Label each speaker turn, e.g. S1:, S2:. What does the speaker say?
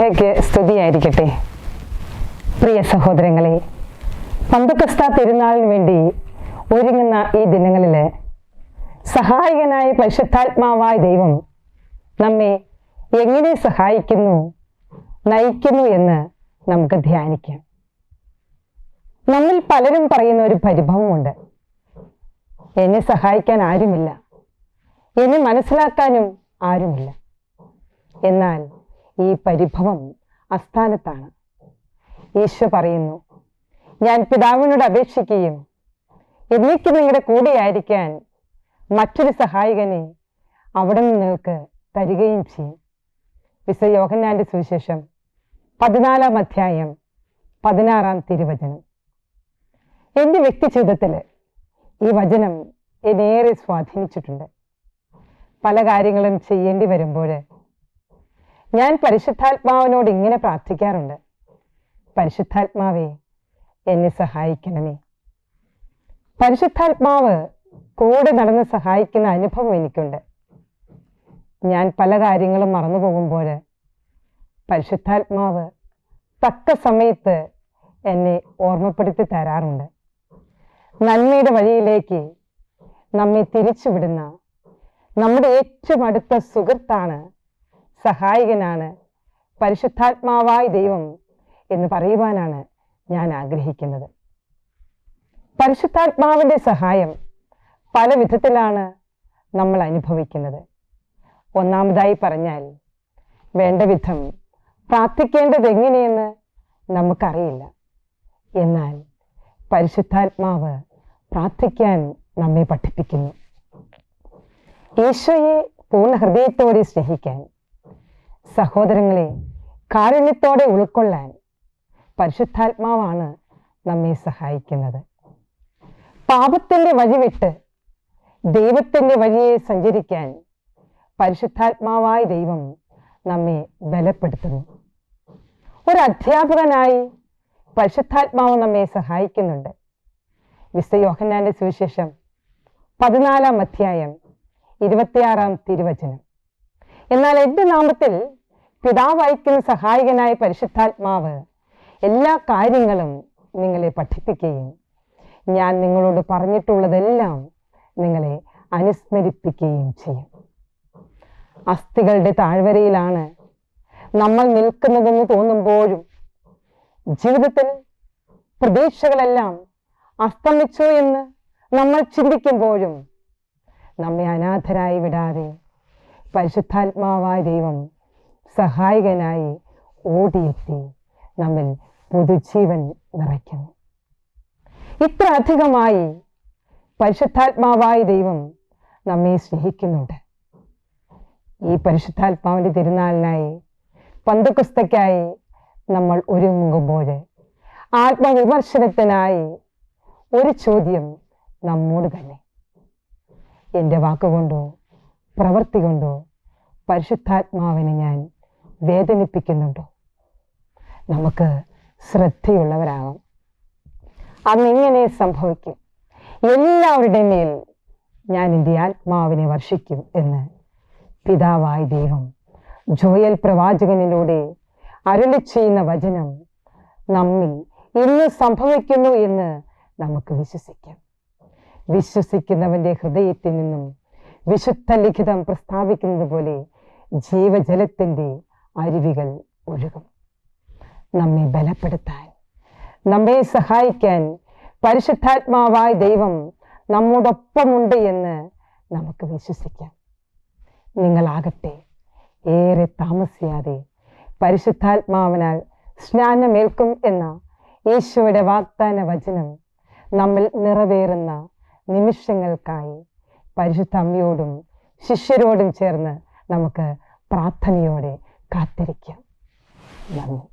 S1: മിശിഹായ്ക്ക് സ്തുതിയായിരിക്കട്ടെ. പ്രിയ സഹോദരങ്ങളെ, പന്തക്കസ്ത തിരുനാളിന് വേണ്ടി ഒരുങ്ങുന്ന ഈ ദിനങ്ങളിൽ സഹായകനായ പരിശുദ്ധാത്മാവായ ദൈവം നമ്മെ എങ്ങനെ സഹായിക്കുന്നു, നയിക്കുന്നു എന്ന് നമുക്ക് ധ്യാനിക്കാം. നമ്മിൽ പലരും പറയുന്ന ഒരു പരിഭവമുണ്ട്: എന്നെ സഹായിക്കാൻ ആരുമില്ല, എന്നെ മനസ്സിലാക്കാനും ആരുമില്ല. എന്നാൽ ഈ പരിഭവം അസ്ഥാനത്താണ്. ഈശോ പറയുന്നു, ഞാൻ പിതാവിനോട് അപേക്ഷിക്കുകയും എന്നേക്കും നിങ്ങളുടെ കൂടെയായിരിക്കാൻ മറ്റൊരു സഹായകനെ അവിടെ നിന്ന് നിങ്ങൾക്ക് തരികയും ചെയ്യും. വിശുദ്ധ യോഹന്നാന്റെ സുവിശേഷം 14-ാം അധ്യായം 16-ാം തിരുവചനം. എൻ്റെ വ്യക്തി ജീവിതത്തിൽ ഈ വചനം എന്നേറെ സ്വാധീനിച്ചിട്ടുണ്ട്. പല കാര്യങ്ങളും ചെയ്യേണ്ടി വരുമ്പോൾ ഞാൻ പരിശുദ്ധാത്മാവിനോട് ഇങ്ങനെ പ്രാർത്ഥിക്കാറുണ്ട്: പരിശുദ്ധാത്മാവേ, എന്നെ സഹായിക്കണമേ. പരിശുദ്ധാത്മാവ് കൂടെ നടന്ന് സഹായിക്കുന്ന അനുഭവം എനിക്കുണ്ട്. ഞാൻ പല കാര്യങ്ങളും മറന്നു പോകുമ്പോൾ പരിശുദ്ധാത്മാവ് തക്ക സമയത്ത് എന്നെ ഓർമ്മപ്പെടുത്തി തരാറുണ്ട്. നന്മയുടെ വഴിയിലേക്ക് നമ്മെ തിരിച്ചുവിടുന്ന നമ്മുടെ ഏറ്റവും അടുത്ത സുഹൃത്താണ്, സഹായകനാണ് പരിശുദ്ധാത്മാവായ ദൈവം എന്ന് പറയുവാനാണ് ഞാൻ ആഗ്രഹിക്കുന്നത്. പരിശുദ്ധാത്മാവിൻ്റെ സഹായം പല വിധത്തിലാണ് നമ്മൾ അനുഭവിക്കുന്നത്. ഒന്നാമതായി പറഞ്ഞാൽ, വേണ്ട വിധം പ്രാർത്ഥിക്കേണ്ടത് എങ്ങനെയെന്ന് നമുക്കറിയില്ല. എന്നാൽ പരിശുദ്ധാത്മാവ് പ്രാർത്ഥിക്കാൻ നമ്മെ പഠിപ്പിക്കുന്നു. ഈശോയെ പൂർണ്ണ ഹൃദയത്തോടെ സ്നേഹിക്കാൻ, സഹോദരങ്ങളെ കാരുണ്യത്തോടെ ഉൾക്കൊള്ളാൻ പരിശുദ്ധാത്മാവാണ് നമ്മെ സഹായിക്കുന്നത്. പാപത്തിൻ്റെ വഴി വിട്ട് ദൈവത്തിൻ്റെ വഴിയെ സഞ്ചരിക്കാൻ പരിശുദ്ധാത്മാവായ ദൈവം നമ്മെ ബലപ്പെടുത്തുന്നു. ഒരു അധ്യാപകനായി പരിശുദ്ധാത്മാവ് നമ്മെ സഹായിക്കുന്നുണ്ട്. വിശുദ്ധ യോഹന്നാന്റെ സുവിശേഷം 14-ാം അധ്യായം 26-ാം തിരുവചനം. എന്നാൽ എൻ്റെ നാമത്തിൽ പിതാവ് അയക്കുന്ന സഹായകനായ പരിശുദ്ധാത്മാവ് എല്ലാ കാര്യങ്ങളും നിങ്ങളെ പഠിപ്പിക്കുകയും ഞാൻ നിങ്ങളോട് പറഞ്ഞിട്ടുള്ളതെല്ലാം നിങ്ങളെ അനുസ്മരിപ്പിക്കുകയും ചെയ്യും. അസ്ഥികളുടെ താഴ്വരയിലാണ് നമ്മൾ നിൽക്കുന്നതെന്ന് തോന്നുമ്പോഴും, ജീവിതത്തിൽ പ്രതീക്ഷകളെല്ലാം അസ്തമിച്ചു എന്ന് നമ്മൾ ചിന്തിക്കുമ്പോഴും, നമ്മെ അനാഥരായി വിടാതെ പരിശുദ്ധാത്മാവായ ദൈവം സഹായകനായി ഓടിയെത്തി നമ്മിൽ പുതുജീവൻ നിറയ്ക്കുന്നു. ഇത്ര അധികമായി പരിശുദ്ധാത്മാവായ ദൈവം നമ്മെ സ്നേഹിക്കുന്നുണ്ട്. ഈ പരിശുദ്ധാത്മാവിൻ്റെ തിരുനാളിനായി, പന്തക്കുസ്തയ്ക്കായി നമ്മൾ ഒരുങ്ങുമ്പോൾ ആത്മവിമർശനത്തിനായി ഒരു ചോദ്യം നമ്മോട് തന്നെ: എൻ്റെ വാക്കുകൊണ്ടോ പ്രവൃത്തി കൊണ്ടോ പരിശുദ്ധാത്മാവിനെ ഞാൻ വേദനിപ്പിക്കുന്നുണ്ടോ? നമുക്ക് ശ്രദ്ധയുള്ളവരാകാം. അന്നിങ്ങനെ സംഭവിക്കും: എല്ലാവരുടെ മേൽ ഞാൻ എൻ്റെ ആത്മാവിനെ വർഷിക്കും എന്ന് പിതാവായ ദൈവം ജോയൽ പ്രവാചകനിലൂടെ അരുളി ചെയ്യുന്ന വചനം നമ്മിൽ ഇന്ന് സംഭവിക്കുന്നു എന്ന് നമുക്ക് വിശ്വസിക്കാം. വിശ്വസിക്കുന്നവൻ്റെ ഹൃദയത്തിൽ നിന്നും വിശുദ്ധ ലിഖിതം പ്രസ്താവിക്കുന്നത് പോലെ ജീവജലത്തിൻ്റെ അരുവികൾ ഒഴുകും. നമ്മെ ബലപ്പെടുത്താൻ, നമ്മെ സഹായിക്കാൻ പരിശുദ്ധാത്മാവായ ദൈവം നമ്മോടൊപ്പമുണ്ട് എന്ന് നമുക്ക് വിശ്വസിക്കാം. നിങ്ങളാകട്ടെ ഏറെ താമസിയാതെ പരിശുദ്ധാത്മാവിനാൽ സ്നാനമേൽക്കും എന്ന ഈശോയുടെ വാഗ്ദാന വചനം നമ്മിൽ നിറവേറുന്ന നിമിഷങ്ങൾക്കായി പരിശുദ്ധ അമ്മയോടും ശിഷ്യരോടും ചേർന്ന് നമുക്ക് പ്രാർത്ഥനയോടെ കാത്തിരിക്കാം. നന്ദി.